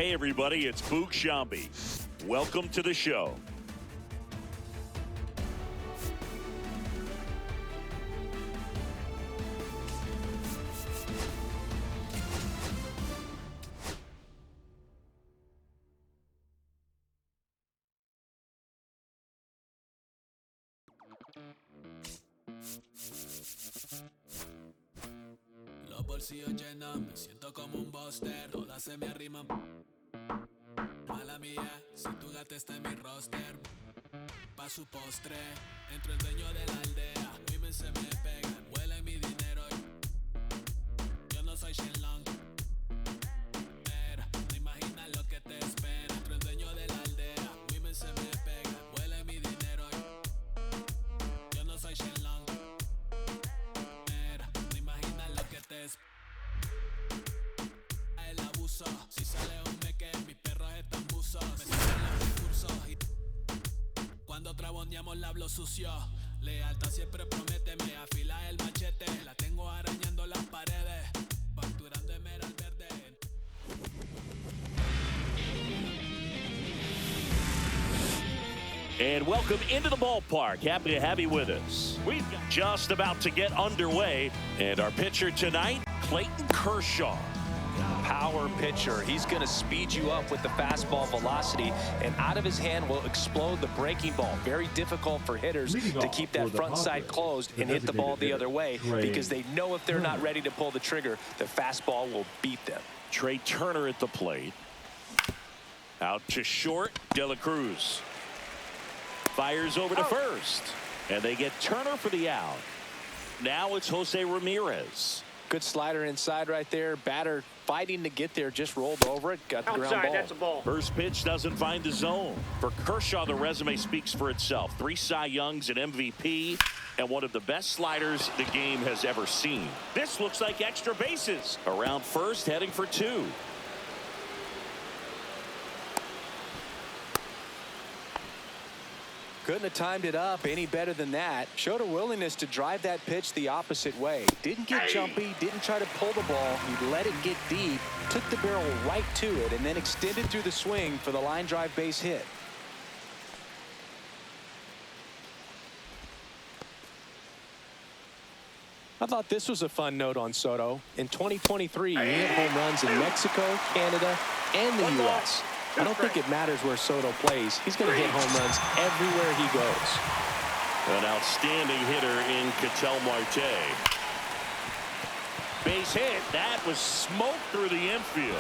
Hey everybody, it's Boog Shambi. Welcome to the show. Los bolsillos llenos, me siento como un buster, todas se me arriman. Mala mía, si tu gata está en mi roster, pa' su postre, entro el dueño de la aldea, women se me pegan, huele mi dinero. Yo no soy Shenlong, pero no imaginas lo que te espera. Entro el dueño de la aldea, women se me pegan, huele mi dinero. Yo no soy Shenlong, pero no imaginas lo que te espera. El abuso, si sale un meque, mis perros están buzos. Me salen los recursos y cuando traboneamos la hablo sucio. Lealtad siempre promete, me afila el machete. La tengo arañando las paredes, facturando emerald verde. And welcome into the ballpark. Happy to have you with us. We've got just about to get underway. And our pitcher tonight, Clayton Kershaw. Power pitcher. He's going to speed you up with the fastball velocity, and out of his hand will explode the breaking ball. Very difficult for hitters to keep that front side closed and hit the ball the other way, because they know if they're not ready to pull the trigger, the fastball will beat them. Trey Turner at the plate. Out to short, De La Cruz. Fires over to first, and they get Turner for the out. Now it's Jose Ramirez. Good slider inside right there. Batter fighting to get there, just rolled over it, got the ground ball. That's a ball. First pitch doesn't find the zone. For Kershaw, the resume speaks for itself. 3 Cy Youngs, an MVP, and one of the best sliders the game has ever seen. This looks like extra bases. Around first, heading for 2. Couldn't have timed it up any better than that. Showed a willingness to drive that pitch the opposite way. Didn't get jumpy, didn't try to pull the ball. He let it get deep, took the barrel right to it, and then extended through the swing for the line drive base hit. I thought this was a fun note on Soto. In 2023, he hit home runs in Mexico, Canada, and the U.S. I don't think it matters where Soto plays. He's going to hit home runs everywhere he goes. An outstanding hitter in Ketel Marte. Base hit. That was smoke through the infield.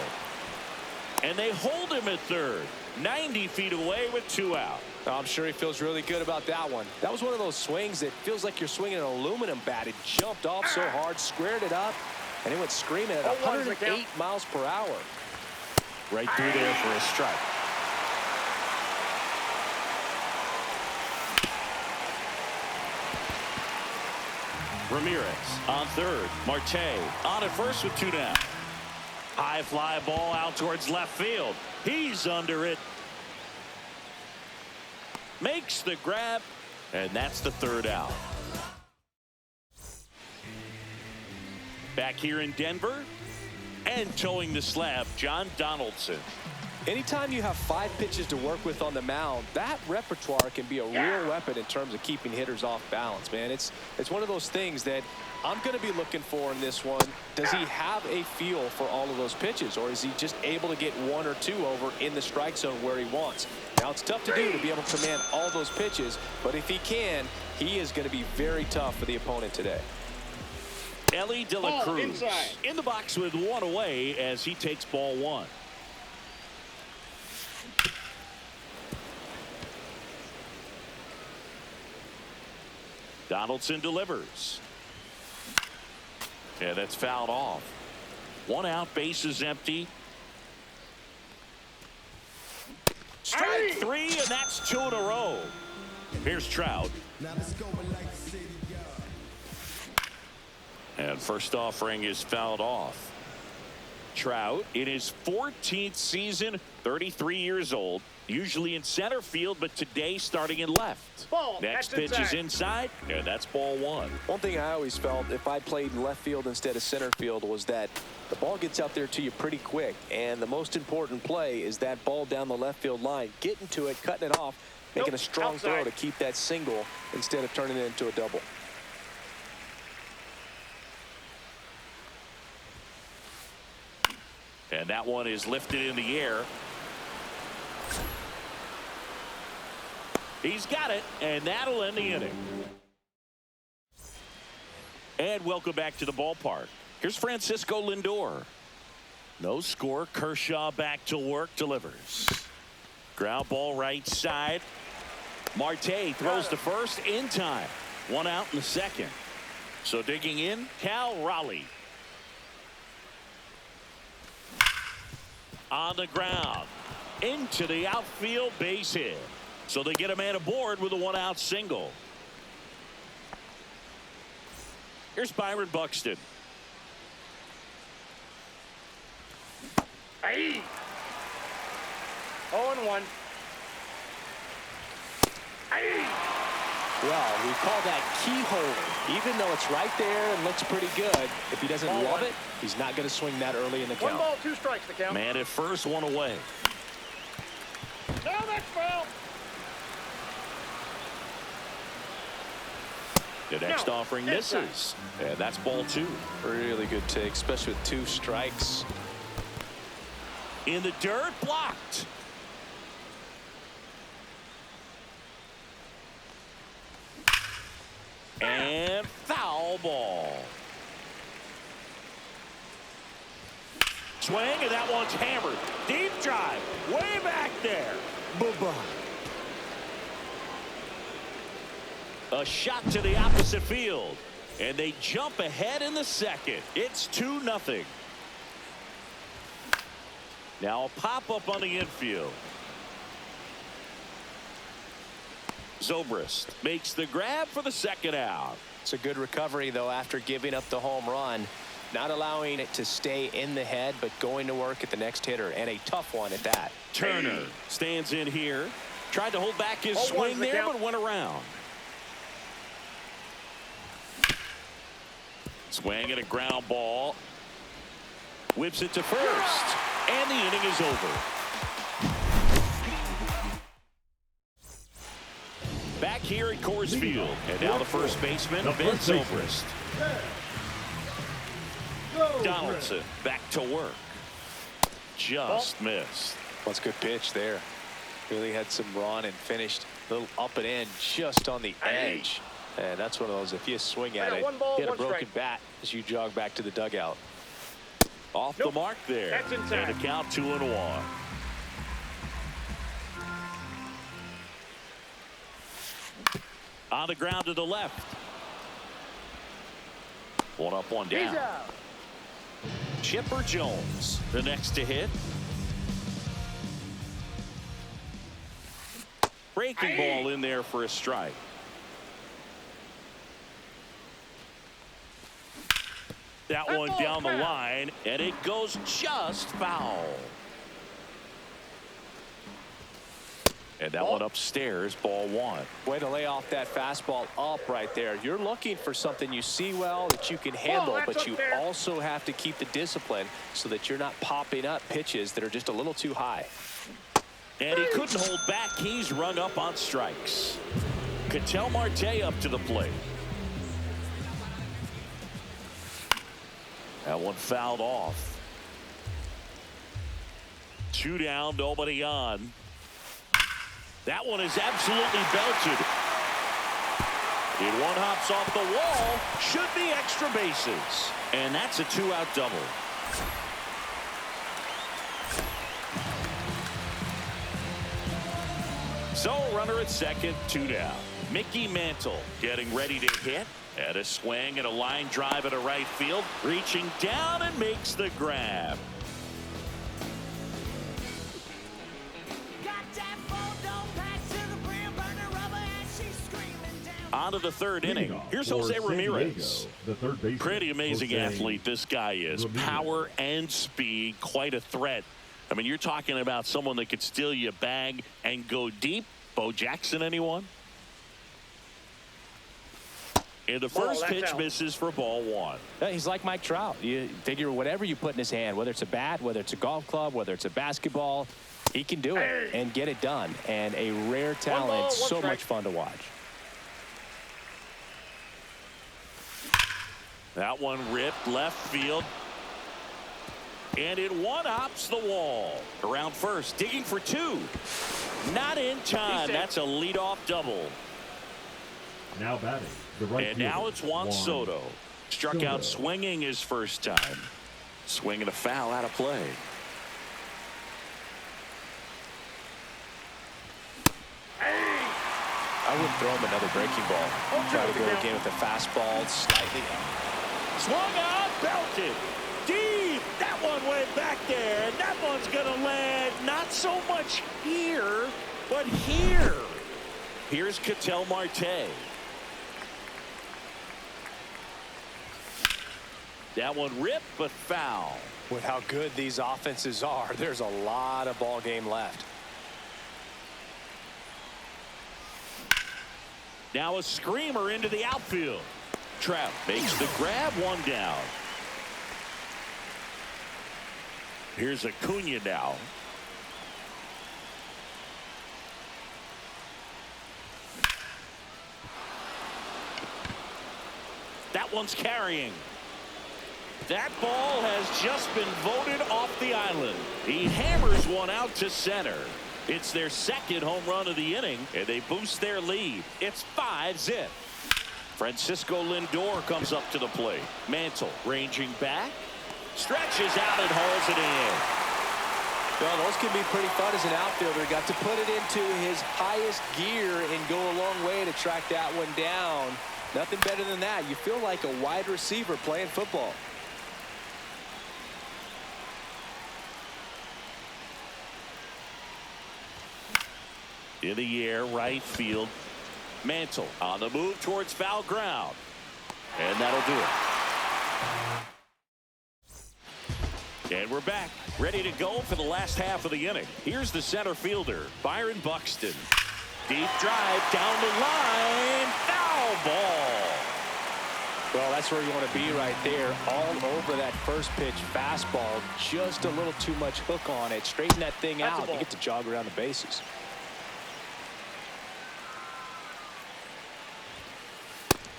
And they hold him at third. 90 feet away with 2 out. I'm sure he feels really good about that one. That was one of those swings that feels like you're swinging an aluminum bat. It jumped off so hard, squared it up, and it went screaming at 108 miles per hour. Right through there for a strike. Ramirez on third. Marte on at first with 2 down. High fly ball out towards left field. He's under it. Makes the grab, and that's the 3rd out. Back here in Denver, and towing the slab, John Donaldson. Anytime you have 5 pitches to work with on the mound, that repertoire can be a real weapon in terms of keeping hitters off balance, man. It's one of those things that I'm going to be looking for in this one. Does he have a feel for all of those pitches, or is he just able to get 1 or 2 over in the strike zone where he wants? Now, it's tough to do to be able to command all those pitches, but if he can, he is going to be very tough for the opponent today. Ellie De La Cruz in the box with 1 away as he takes ball 1. Donaldson delivers. Yeah, that's fouled off. 1 out, bases empty. Strike 3, and that's 2 in a row. Here's Trout. And first offering is fouled off. Trout in his 14th season, 33 years old, usually in center field, but today starting in left. Next pitch is inside, and that's ball 1. One thing I always felt if I played in left field instead of center field was that the ball gets out there to you pretty quick. And the most important play is that ball down the left field line. Getting to it, cutting it off, making a strong throw to keep that single instead of turning it into a double. And that one is lifted in the air. He's got it, and that'll end the inning. And welcome back to the ballpark. Here's Francisco Lindor. No score. Kershaw back to work, delivers. Ground ball right side. Marte throws to first in time. One out in the second. So digging in, Cal Raleigh. On the ground. Into the outfield base hit. So they get a man aboard with a one-out single. Here's Byron Buxton. Hey. 0-1. Hey. Well, we call that keyhole. Even though it's right there and looks pretty good, if he doesn't love it, he's not going to swing that early in the count. 1 ball, 2 strikes the count. Man at first, one away. No, that's foul. The next offering misses. And that's ball 2. Really good take, especially with 2 strikes. In the dirt, blocked. And foul ball. Swing, and that one's hammered. Deep drive, way back there. Bye-bye. A shot to the opposite field. And they jump ahead in the second. It's 2-0. Now a pop-up on the infield. Zobrist makes the grab for the second out. It's a good recovery, though, after giving up the home run. Not allowing it to stay in the head, but going to work at the next hitter, and a tough one at that. Turner stands in here. Tried to hold back his swing there, but went around. Swing and a ground ball. Whips it to first. And the inning is over. Back here at Coors Field. And now the first baseman, Ben Zobrist. Donaldson back to work. Just missed. That's a good pitch there. Really had some run and finished a little up and in just on the edge. And that's one of those, if you swing at it, get a broken bat as you jog back to the dugout. Off the mark there. That's inside. And the count 2-1. On the ground to the left. One up, one down. Chipper Jones, the next to hit. Breaking ball in there for a strike. That one down the line, and it goes just foul. And that one upstairs, ball 1. Way to lay off that fastball up right there. You're looking for something you see well that you can handle, but you also have to keep the discipline so that you're not popping up pitches that are just a little too high. And he couldn't hold back. He's rung up on strikes. Ketel Marte up to the plate. That one fouled off. 2 down, nobody on. That one is absolutely belted. It one hops off the wall. Should be extra bases. And that's a 2-out double. So runner at second, 2 down. Mickey Mantle getting ready to hit. And a swing and a line drive at a right field. Reaching down and makes the grab. On to the third inning. Here's Jose Ramirez. The third baseman. Pretty amazing athlete this guy is. Power and speed, quite a threat. I mean, you're talking about someone that could steal you a bag and go deep. Bo Jackson, anyone? And the first pitch misses for ball one. He's like Mike Trout. You figure whatever you put in his hand, whether it's a bat, whether it's a golf club, whether it's a basketball, he can do it and get it done. And a rare talent, so much fun to watch. That one ripped left field. And it one-hops the wall. Around first, digging for two. Not in time. That's a leadoff double. Now batting, the right and now it's Juan Soto. Struck out swinging his first time. Swinging a foul out of play. I would throw him another breaking ball. Try to go again with the fastball slightly up. Swung out, belted. Deep. That one went back there. And that one's going to land not so much here, but here. Here's Ketel Marte. That one ripped, but foul. With how good these offenses are, there's a lot of ball game left. Now a screamer into the outfield. Trout makes the grab, one down. Here's Acuna now. That one's carrying. That ball has just been voted off the island. He hammers one out to center. It's their second home run of the inning, and they boost their lead. It's 5-0. Francisco Lindor comes up to the plate. Mantle ranging back. Stretches out and hauls it in. Well, those can be pretty fun as an outfielder. Got to put it into his highest gear and go a long way to track that one down. Nothing better than that. You feel like a wide receiver playing football. In the air, right field. Mantle on the move towards foul ground. And that'll do it. And we're back, ready to go for the last half of the inning. Here's the center fielder, Byron Buxton. Deep drive down the line. Foul ball. Well, that's where you want to be right there. All over that first pitch fastball. Just a little too much hook on it. Straighten that thing out. You get to jog around the bases.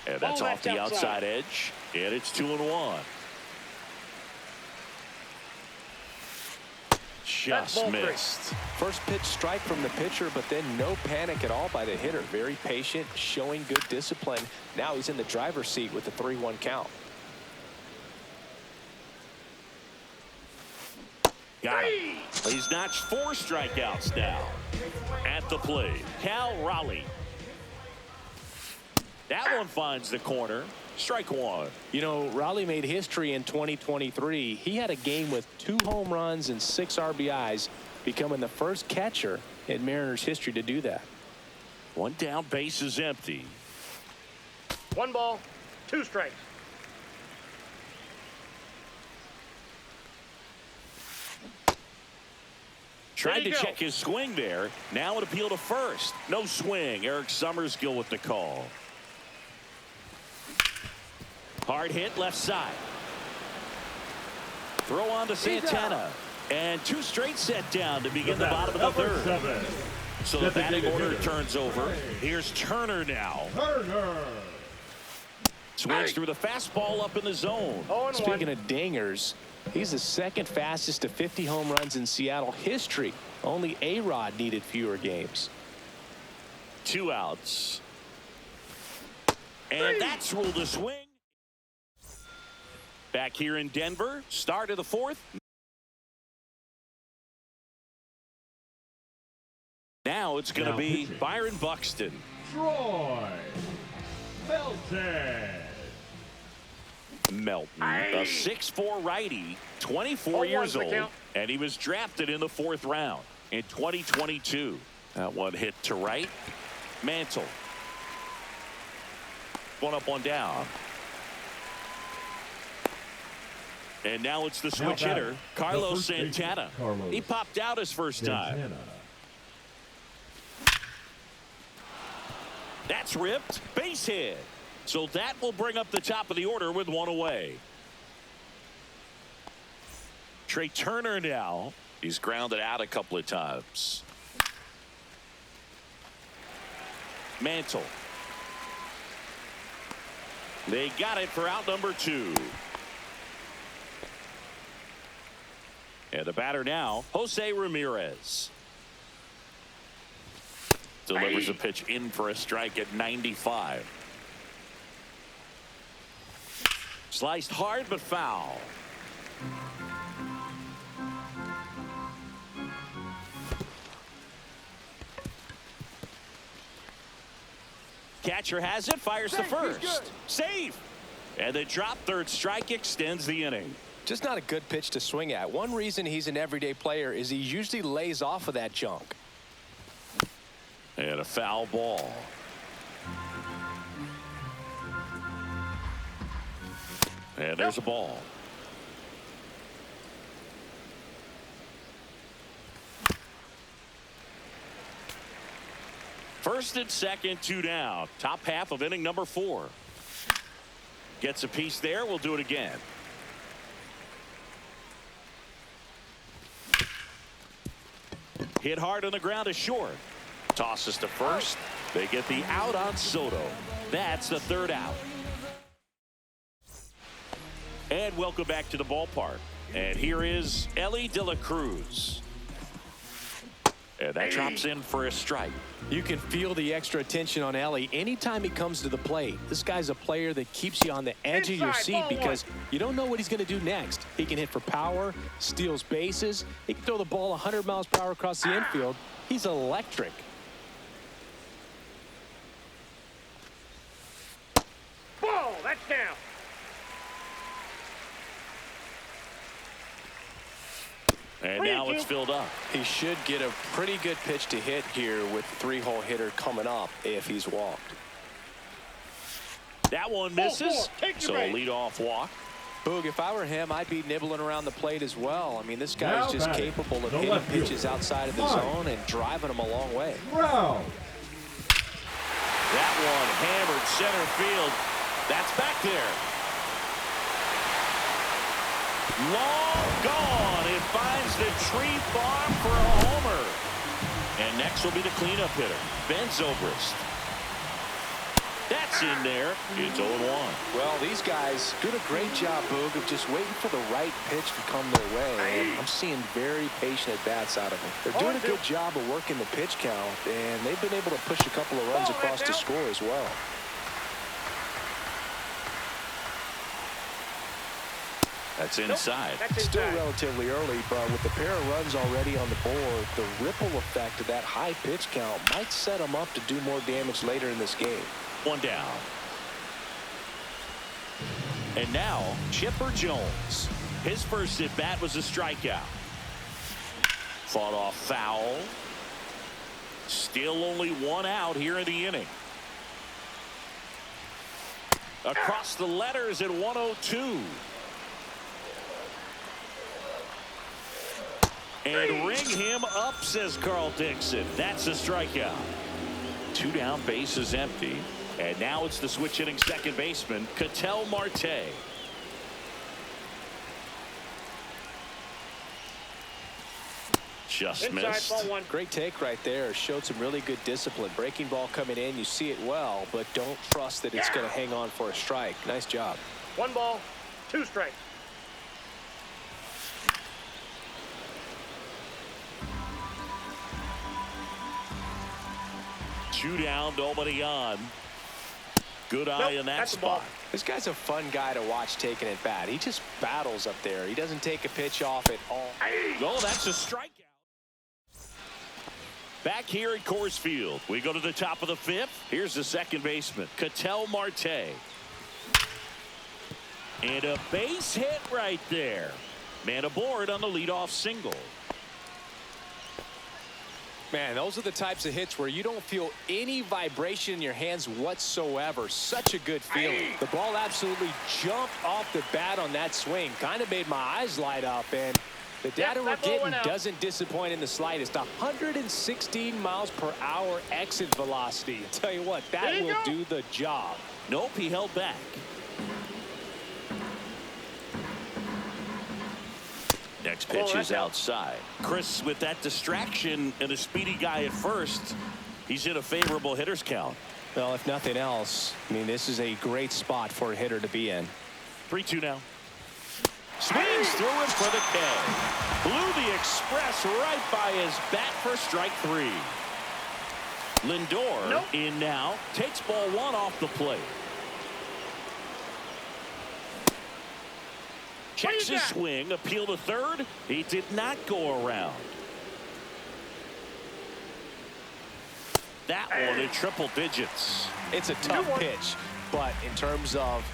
And that's off the outside edge. And it's 2-1. Just missed. First pitch strike from the pitcher, but then no panic at all by the hitter. Very patient, showing good discipline. Now he's in the driver's seat with the 3-1 count. Got him. He's notched 4 strikeouts now. At the plate, Cal Raleigh. That one finds the corner. Strike one. You know, Raleigh made history in 2023. He had a game with 2 home runs and 6 RBIs, becoming the first catcher in Mariners history to do that. One down, base is empty. 1 ball, 2 strikes. Tried to check his swing there. Now an appeal to first. No swing. Eric Summersgill with the call. Hard hit left side. Throw on to Santana. And 2 straight set down to begin the bottom of the third. So the batting order turns over. Here's Turner now. Swings through the fastball up in the zone. Speaking of dingers, he's the second fastest to 50 home runs in Seattle history. Only A-Rod needed fewer games. 2 outs. And that's ruled a swing. Back here in Denver, start of the 4th. Now it's going to be Byron Buxton. Troy Melton, a 6'4" righty, 24 years old, and he was drafted in the 4th round in 2022. That one hit to right. Mantle. 1 up, 1 down. And now it's the switch hitter, Carlos Santana. He popped out his first time. That's ripped. Base hit. So that will bring up the top of the order with one away. Trey Turner now. He's grounded out a couple of times. Mantle. They got it for out number 2. And the batter now, Jose Ramirez. Delivers a pitch in for a strike at 95. Sliced hard but foul. Catcher has it, fires the first. Safe. And the drop third strike extends the inning. Just not a good pitch to swing at. One reason he's an everyday player is he usually lays off of that junk. And a foul ball. And there's a ball. First and second, 2 down. Top half of inning number 4. Gets a piece there. We'll do it again. Hit hard on the ground to short. Tosses to first. They get the out on Soto. That's the 3rd out. And welcome back to the ballpark. And here is Elly De La Cruz. And that drops in for a strike. You can feel the extra attention on Elly anytime he comes to the plate. This guy's a player that keeps you on the edge of your seat because you don't know what he's going to do next. He can hit for power, steals bases. He can throw the ball 100 miles per hour across the infield. He's electric. Ball, that's down. And now it's filled up. He should get a pretty good pitch to hit here with the 3-hole hitter coming up if he's walked. That one misses. So a leadoff walk. Boog, if I were him, I'd be nibbling around the plate as well. I mean, this guy is just capable of hitting pitches outside of the zone and driving them a long way. Wow. That one hammered center field. That's back there. Long gone. It finds the tree farm for a homer. And next will be the cleanup hitter, Ben Zobrist. That's in there. It's 0-1. Well, these guys do a great job, Boog, of just waiting for the right pitch to come their way. And I'm seeing very patient at-bats out of them. They're doing a good job of working the pitch count, and they've been able to push a couple of runs across to score as well. That's inside. Still relatively early, but with the pair of runs already on the board, the ripple effect of that high pitch count might set them up to do more damage later in this game. 1 down. And now, Chipper Jones. His first at-bat was a strikeout. Fought off foul. Still only 1 out here in the inning. Across the letters at 102. And ring him up, says Carl Dixon. That's a strikeout. 2 down, bases empty. And now it's the switch hitting second baseman, Ketel Marte. Just missed. Great take right there. Showed some really good discipline. Breaking ball coming in, you see it well, but don't trust that it's going to hang on for a strike. Nice job. 1 ball, 2 strikes. Two down, nobody on. Good eye in that spot. This guy's a fun guy to watch taking at bat. He just battles up there. He doesn't take a pitch off at all. Oh, that's a strikeout. Back here at Coors Field, we go to the top of the 5th. Here's the second baseman, Ketel Marte. And a base hit right there. Man aboard on the leadoff single. Man, those are the types of hits where you don't feel any vibration in your hands whatsoever. Such a good feeling. The ball absolutely jumped off the bat on that swing. Kind of made my eyes light up, and The data Yep, we're that ball getting went out. doesn't disappoint in the slightest. 116 miles per hour exit velocity. I tell you what, that There you will go. do the job. Nope, he held back. Next pitch Oh, that's is out. outside. Chris, with that distraction and a speedy guy at first, he's in a favorable hitter's count. Well, if nothing else, I mean, this is a great spot for a hitter to be in. 3-2 now. Swings through it for the K. Blew the express right by his bat for strike 3. Lindor Nope. in now. Takes ball 1 off the plate. Checks you his got? swing. Appeal to third. He did not go around. That one in triple digits. It's a tough pitch, but in terms of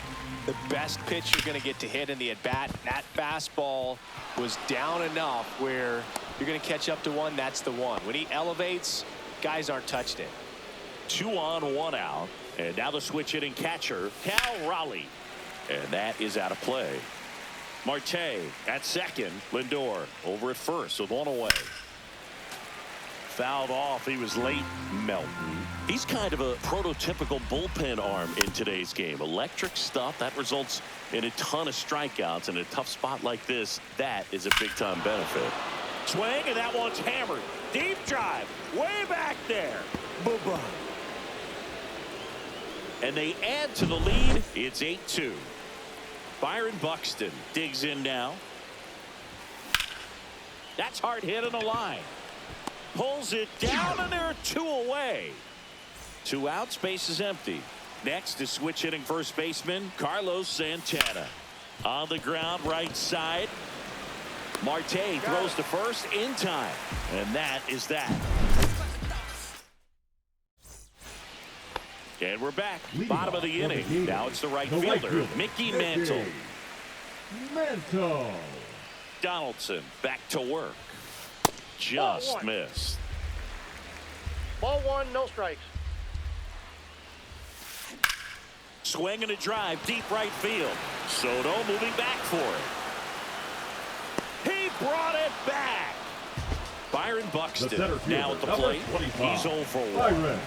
the best pitch you're going to get to hit in the at-bat, that fastball was down enough where you're going to catch up to one. That's the one. When he elevates, guys aren't touched it. 2 on, 1 out. And now the switch hitting catcher, Cal Raleigh. And that is out of play. Marte at second. Lindor over at first with 1 away. Fouled off. He was late. Melton. He's kind of a prototypical bullpen arm in today's game. Electric stuff that results in a ton of strikeouts. In a tough spot like this, that is a big time benefit. Swing, and that one's hammered. Deep drive. Way back there. Bye-bye. And they add to the lead. It's 8-2. Byron Buxton digs in now. That's hard hit on the line. Pulls it down, and there are 2 away. 2 outs, base is empty. Next is switch hitting first baseman Carlos Santana. On the ground, right side. Marte throws to first in time. And that is that. And we're back. Bottom of the inning. Now it's the right fielder, Mickey Mantle. Mantle. Donaldson back to work. Just Ball 1. missed. Ball 1, no strikes. Swing and a drive deep right field. Soto moving back for it. He brought it back. Byron The Buxton center fielder, now at the number plate. 25, He's 0 for 1. Byron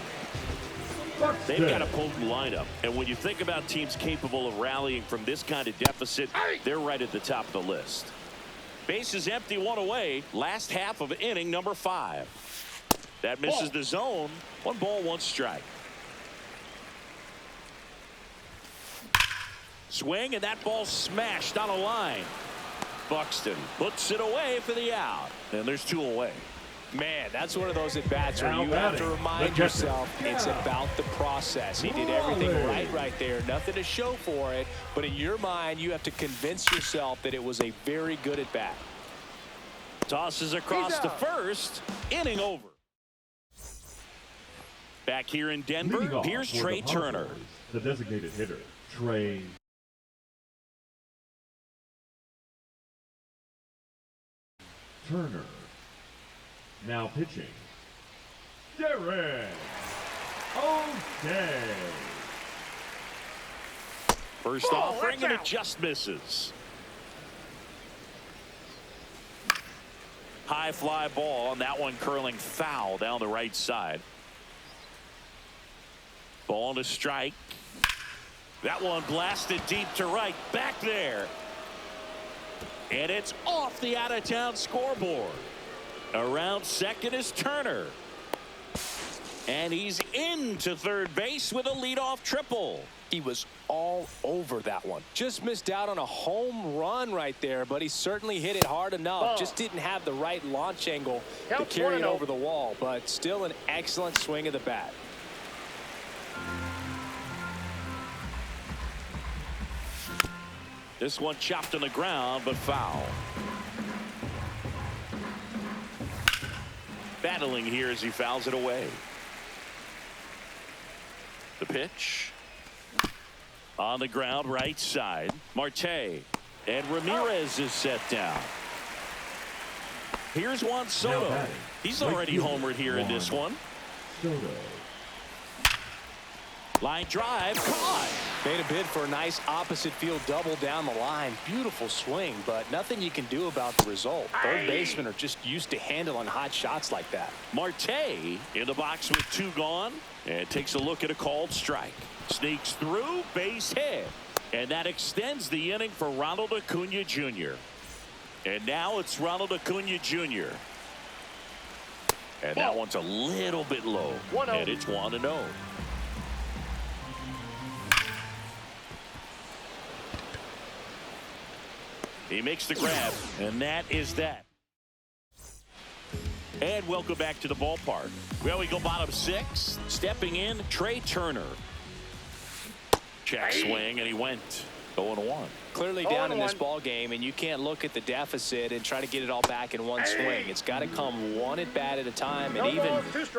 Buxton. They've got a potent lineup, and when you think about teams capable of rallying from this kind of deficit, they're right at the top of the list. Base is empty, 1 away. Last half of inning number 5. That misses the zone. 1 ball, 1 strike. Swing, and that ball smashed on a line. Buxton puts it away for the out, and there's 2 away. Man, that's one of those at-bats where Now you have to batting, remind the catcher. yourself it's about the process. He did everything right there. Nothing to show for it, but in your mind, you have to convince yourself that it was a very good at-bat. Tosses across to first. Inning over. Back here in Leading Denver, off here's for the Trey Turner. Padres, the designated hitter, Trey Turner. Now pitching, Derek O'Day. First offering, that's and it out. just misses. High fly ball, and that one curling foul down the right side. Ball to strike. That one blasted deep to right. Back there. And it's off the out-of-town scoreboard. Around second is Turner. And he's into third base with a leadoff triple. He was all over that one. Just missed out on a home run right there, but he certainly hit it hard enough. Ball. Just didn't have the right launch angle to Counts carry it 1-0. over the wall, but still an excellent swing of the bat. This one chopped on the ground, but foul. Battling here as he fouls it away. The pitch. On the ground, right side. Marte. And Ramirez is set down. Here's Juan Soto. batting, He's right already fielder, homered here in this Juan one. Soto. Line drive, caught. Made a bid for a nice opposite field double down the line. Beautiful swing, but nothing you can do about the result. Third basemen are just used to handling hot shots like that. Marte in the box with 2 gone and takes a look at a called strike. Sneaks through, base hit. And that extends the inning for Ronald Acuna Jr. And now it's Ronald Acuna Jr. And that one's a little bit low. 1-0. And it's 1-0. He makes the grab, and that is that. And welcome back to the ballpark. Well, we go bottom 6. Stepping in, Trey Turner. Check swing, and he went 0-1. Clearly down in this ball game, and you can't look at the deficit and try to get it all back in one swing. It's got to come one at bat at a time, and even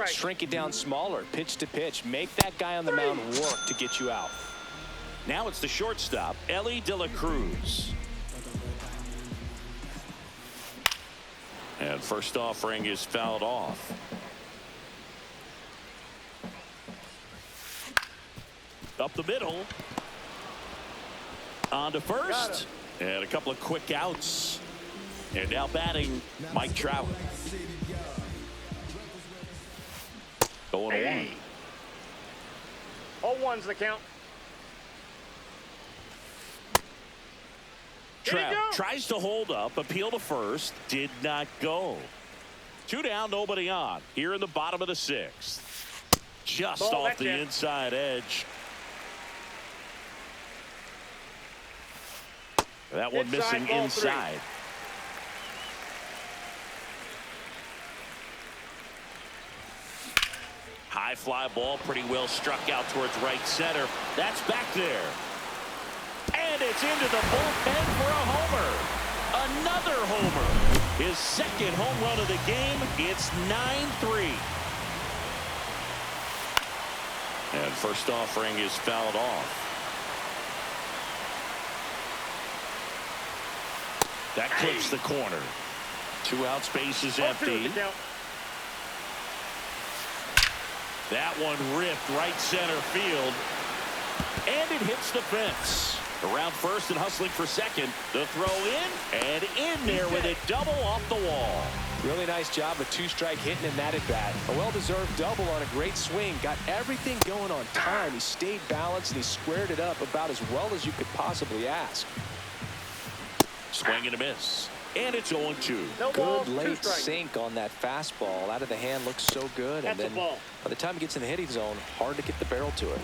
shrink it down smaller, pitch to pitch. Make that guy on the mound work to get you out. Now it's the shortstop, Ellie De La Cruz. And first offering is fouled off. Up the middle. On to first. And a couple of quick outs. And now batting, Mike Trout. 0-1. 0-1's the count. Trout tries to hold up, appeal to first, did not go. 2 down, nobody on. Here in the bottom of the 6th. Just off the inside edge. That one missing inside. High fly ball, pretty well struck out towards right center. That's back there. And it's into the bullpen for a homer. Another homer. His second home run of the game. It's 9-3. And first offering is fouled off. That clips the corner. 2 out, space is empty. That one ripped right center field. And it hits the fence. Around first and hustling for second. The throw in and in there with it, double off the wall. Really nice job of 2-strike hitting in that at bat. A well-deserved double on a great swing. Got everything going on time. He stayed balanced and he squared it up about as well as you could possibly ask. Swing and a miss. And it's 0-2. Good late sink on that fastball. Out of the hand, looks so good. And then by the time he gets in the hitting zone, hard to get the barrel to it.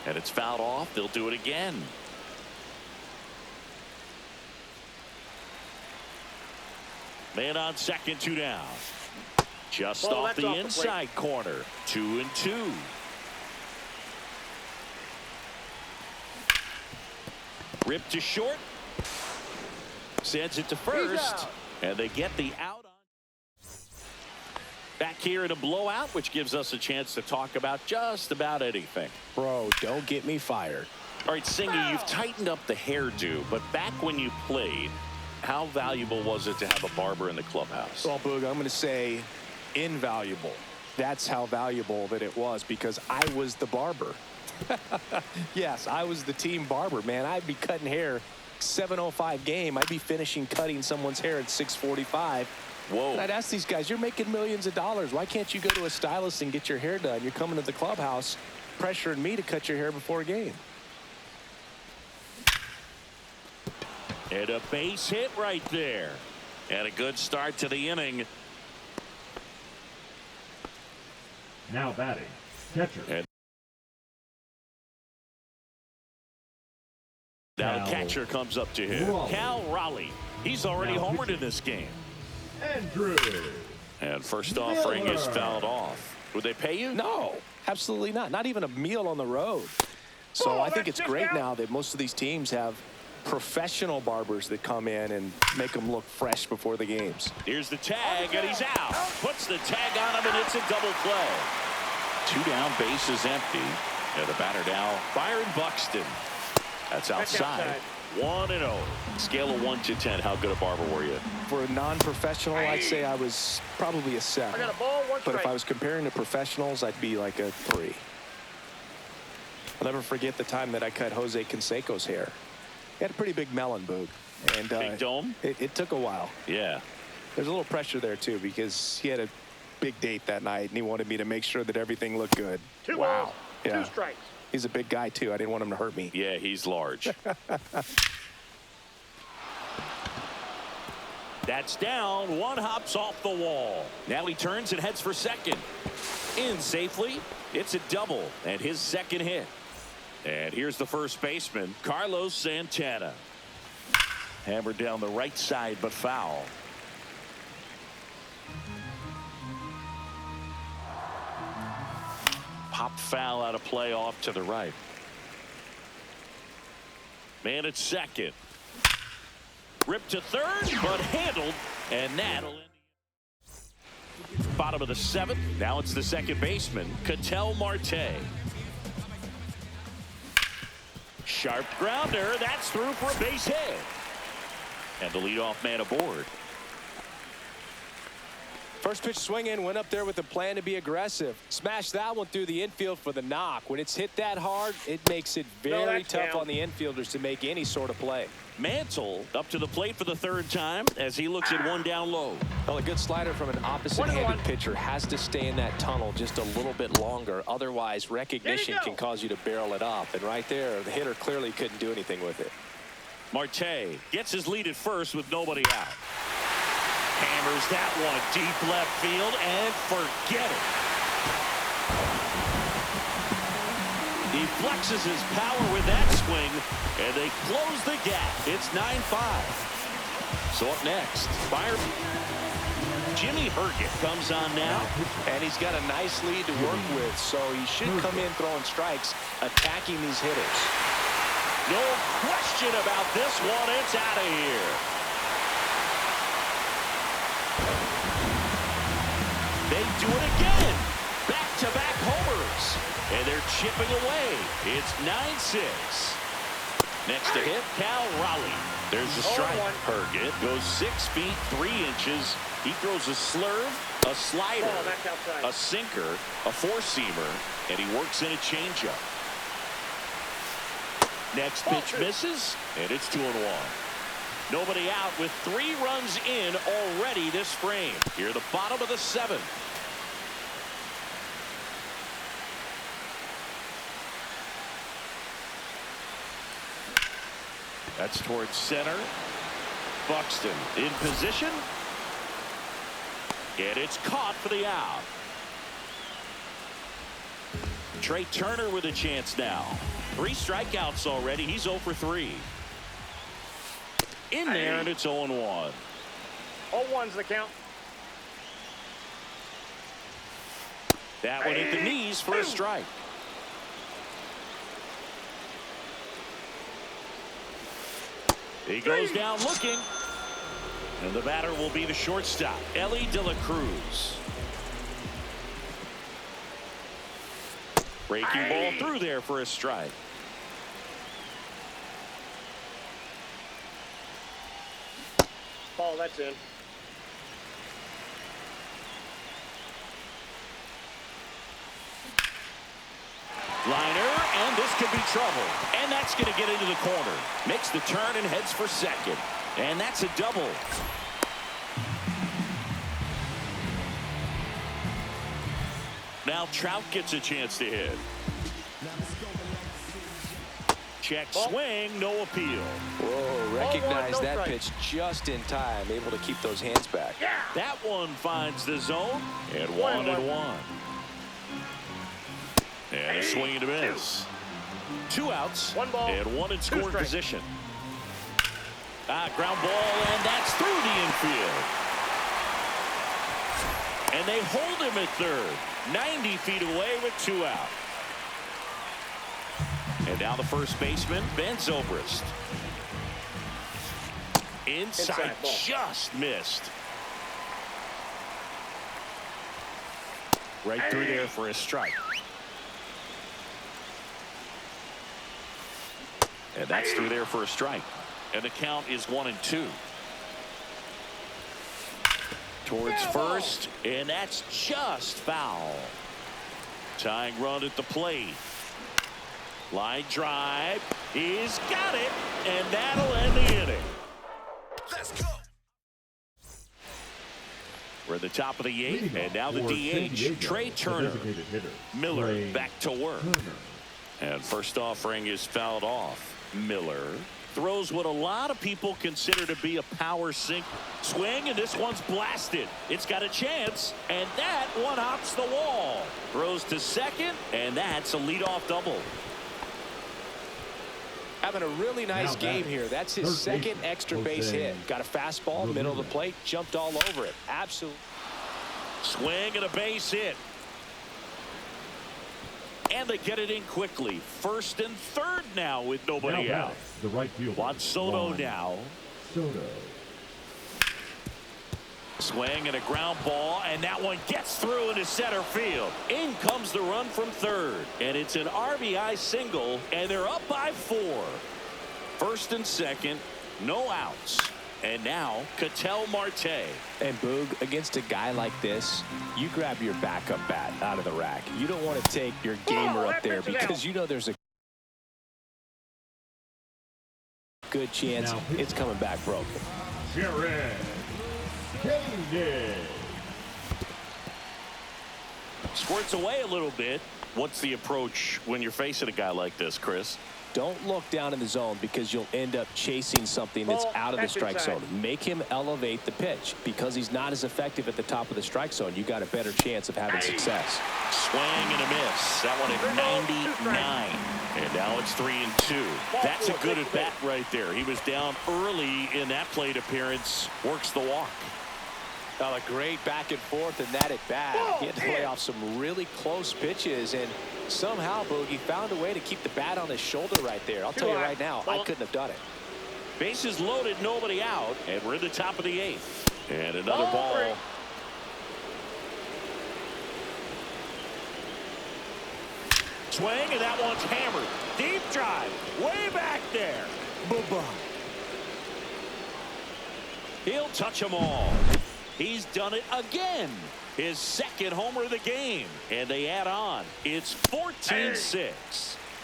And it's fouled off. They'll do it again. Man on second, 2 down. Just off the inside corner. 2-2. Ripped to short. Sends it to first. And they get the out. Back here in a blowout, which gives us a chance to talk about just about anything. Bro, don't get me fired. All right, Singy, you've tightened up the hairdo, but back when you played, how valuable was it to have a barber in the clubhouse? Well, Boog, I'm going to say invaluable. That's how valuable that it was, because I was the barber. Yes, I was the team barber, man. I'd be cutting hair 7:05 game. I'd be finishing cutting someone's hair at 6:45. Whoa. And I'd ask these guys, you're making millions of dollars. Why can't you go to a stylist and get your hair done? You're coming to the clubhouse pressuring me to cut your hair before a game. And a base hit right there. And a good start to the inning. Now batting, catcher. And now the catcher comes up to him. Cal Raleigh. He's already homered in this game. Andrew. And first offering is fouled off. Would they pay you? No, absolutely not. Not even a meal on the road. So I think it's great now that most of these teams have professional barbers that come in and make them look fresh before the games. Here's the tag, and he's out. Puts the tag on him, and it's a double play. 2 down, base is empty. And the batter now, Byron Buxton. That's outside. 1-0. Scale of 1 to 10. How good a barber were you? For a non-professional, I'd say I was probably a 7. I got a ball, 1 But if strike. I was comparing to professionals, I'd be like a 3. I'll never forget the time that I cut Jose Canseco's hair. He had a pretty big melon, Boog. And big dome? It took a while. Yeah. There's a little pressure there, too, because he had a big date that night, and he wanted me to make sure that everything looked good. Two balls, Yeah. 2 strikes. He's a big guy, too. I didn't want him to hurt me. Yeah, he's large. That's down. One hops off the wall. Now he turns and heads for second. In safely. It's a double and his second hit. And here's the first baseman, Carlos Santana. Hammered down the right side, but foul. Pop foul out of play off to the right. Man at second. Ripped to third, but handled, and that'll end. Bottom of the 7th. Now it's the second baseman, Ketel Marte. Sharp grounder. That's through for a base hit. And the leadoff man aboard. First pitch swinging, went up there with a plan to be aggressive. Smashed that one through the infield for the knock. When it's hit that hard, it makes it very tough on the infielders to make any sort of play. Mantle up to the plate for the 3rd time as he looks at one down low. Well, a good slider from an opposite-handed pitcher has to stay in that tunnel just a little bit longer. Otherwise, recognition can cause you to barrel it up. And right there, the hitter clearly couldn't do anything with it. Marte gets his lead at first with nobody out. Hammers that one deep left field and forget it. He flexes his power with that swing, and they close the gap. It's 9-5. So up next, Jimmy Herget comes on now, and he's got a nice lead to work with, so he should come in throwing strikes, attacking these hitters. No question about this one. It's out of here. They do it again. Back-to-back homers. And they're chipping away. It's 9-6. Next to hit, Cal Raleigh. There's the strike. Herget goes 6 feet 3 inches. He throws a slurve, a slider, a sinker, a four-seamer, and he works in a changeup. Next pitch misses, and it's 2-1. Nobody out with 3 runs in already this frame. Here at the bottom of the 7th. That's towards center. Buxton in position. And it's caught for the out. Trey Turner with a chance now. 3 strikeouts already. He's 0 for 3. In there, and it's 0-1. 0-1's the count. That one hit the knees for a strike. He goes down looking. And the batter will be the shortstop, Ellie De La Cruz. Breaking ball through there for a strike. Ball, that's in. Liner, and this could be trouble. And that's going to get into the corner. Makes the turn and heads for second. And that's a double. Now Trout gets a chance to hit. Check swing, no appeal. Whoa, recognize that pitch just in time, able to keep those hands back. That one finds the zone, and 1-1. And a swing and a miss. 2 outs, 1 ball, and 1 in 2 scoring strikes. position. Ground ball, and that's through the infield. And they hold him at third, 90 feet away with 2 out. And now the first baseman, Ben Zobrist. Inside just missed. Right through there for a strike. And that's through there for a strike. And the count is 1-2. Towards first, and that's just foul. Tying run at the plate. Line drive. He's got it, and that'll end the inning. Let's go. We're at the top of the 8th, and now the For San DH, Diego, Trey the Turner. designated hitter, Miller Trey back to work. Turner. And first offering is fouled off. Miller throws what a lot of people consider to be a power sink swing, and this one's blasted. It's got a chance, and that one hops the wall. Throws to second, and that's a leadoff double. Having a really nice Now game batting, here. That's his third second baseman, extra Jose base hit. Got a fastball, middle of the Ramirez. plate, jumped all over it. Absolutely. Swing and a base hit. And they get it in quickly. First and third now with nobody Now out. batting, the right fielder, Juan Soto Juan now. Soto. Swing and a ground ball, and that one gets through into center field. In comes the run from third, and it's an RBI single, and they're up by 4. First and second, no outs. And now, Ketel Marte. And Boog, against a guy like this, you grab your backup bat out of the rack. You don't want to take your gamer up there because you know there's a good chance it's coming back broken. Jared Kennedy. Squirts away a little bit. What's the approach when you're facing a guy like this, Chris? Don't look down in the zone because you'll end up chasing something that's out of the strike zone. Make him elevate the pitch. Because he's not as effective at the top of the strike zone, you got a better chance of having success. Swing and a miss. That one at 99. And now it's 3-2. That's a good at bat right there. He was down early in that plate appearance. Works the walk. A great back and forth in that at bat. He had to play off some really close pitches, and somehow Boogie found a way to keep the bat on his shoulder right there. I'll tell you right now, I couldn't have done it. Bases loaded, nobody out, and we're in the top of the 8th. And another ball. Swing, and that one's hammered. Deep drive, way back there. Boom. He'll touch them all. He's done it again. His second homer of the game. And they add on. It's 14-6.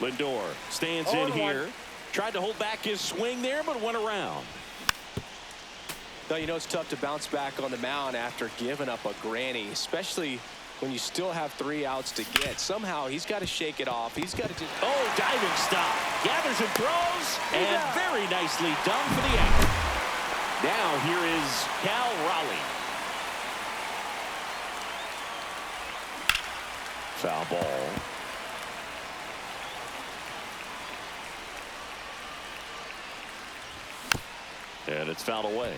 Lindor stands in here. Tried to hold back his swing there, but went around. Now, you know it's tough to bounce back on the mound after giving up a granny, especially when you still have 3 outs to get. Somehow he's got to shake it off. He's got to just... Oh, diving stop. Gathers and throws. And very nicely done for the out. Now here is Cal Raleigh. Foul ball. And it's fouled away.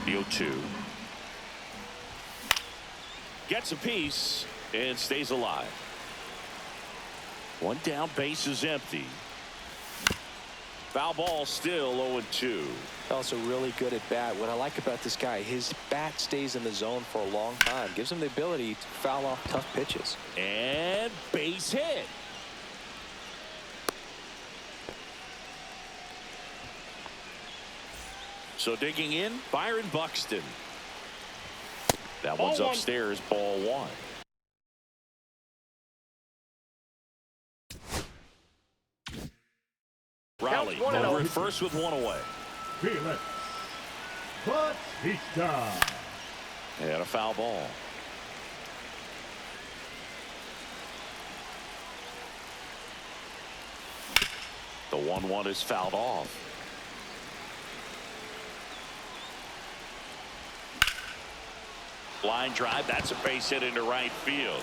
The 0-2. Gets a piece and stays alive. One down, base is empty. Foul ball, still 0-2. Also really good at bat. What I like about this guy, his bat stays in the zone for a long time. Gives him the ability to foul off tough pitches. And base hit. So digging in, Byron Buxton. That one's upstairs, ball 1. Raleigh over at first with 1 away. Felix Bautista. And a foul ball. The 1-1 is fouled off. Line drive, that's a base hit into right field.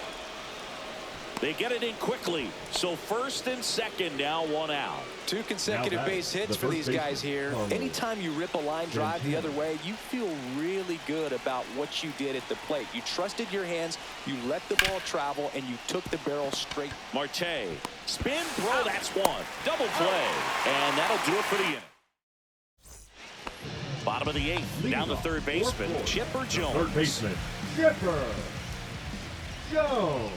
They get it in quickly. So first and second, now 1 out. 2 consecutive base hits for these guys here. Anytime you rip a line drive the other way, you feel really good about what you did at the plate. You trusted your hands, you let the ball travel, and you took the barrel straight. Marte, spin, throw, that's 1. Double play, and that'll do it for the inning. Bottom of the 8th, down the third baseman, Chipper Jones. Third baseman, Chipper Jones.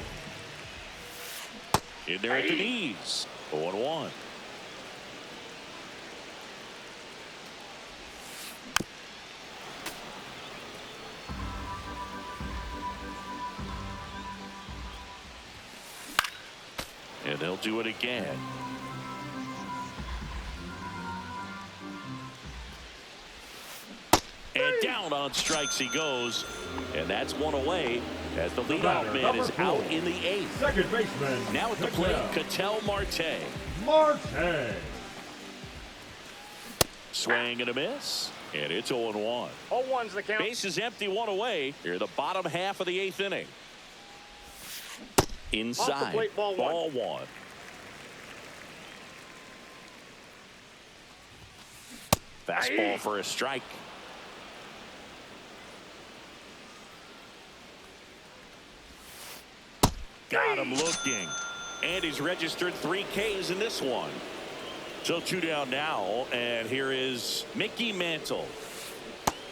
In there at the knees. 0-1. do it again. And down on strikes he goes. And that's one away as the leadoff man is out in the 8th. Second baseman. Now at the plate, Ketel Marte. Marte. Swing and a miss. And it's 0-1. 0-1's the count. Base is empty, one away. Here, the bottom half of the 8th inning. Inside. Off the plate, ball one. Fastball for a strike. Got him looking. And he's registered 3 Ks in this one. So 2 down now, and here is Mickey Mantle.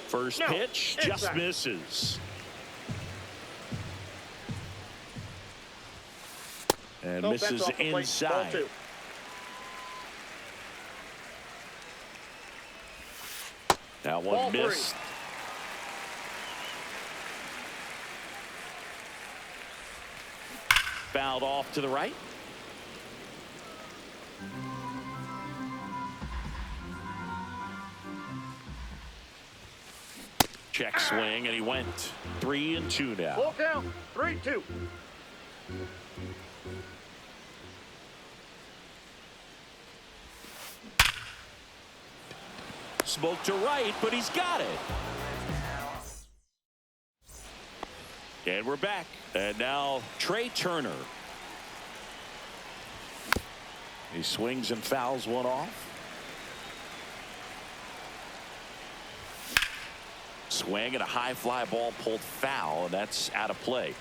First pitch just misses. And misses inside. That one missed. Fouled off to the right. Check swing, and he went 3-2 now. Full count. 3-2. Smoke to right, but he's got it. And we're back. And now Trey Turner. He swings and fouls one off. Swing and a high fly ball pulled foul, and that's out of play.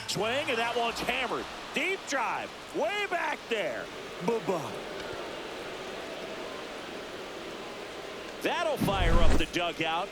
Swing, and that one's hammered. Deep drive, way back there. Bye-bye. That'll fire up the dugout.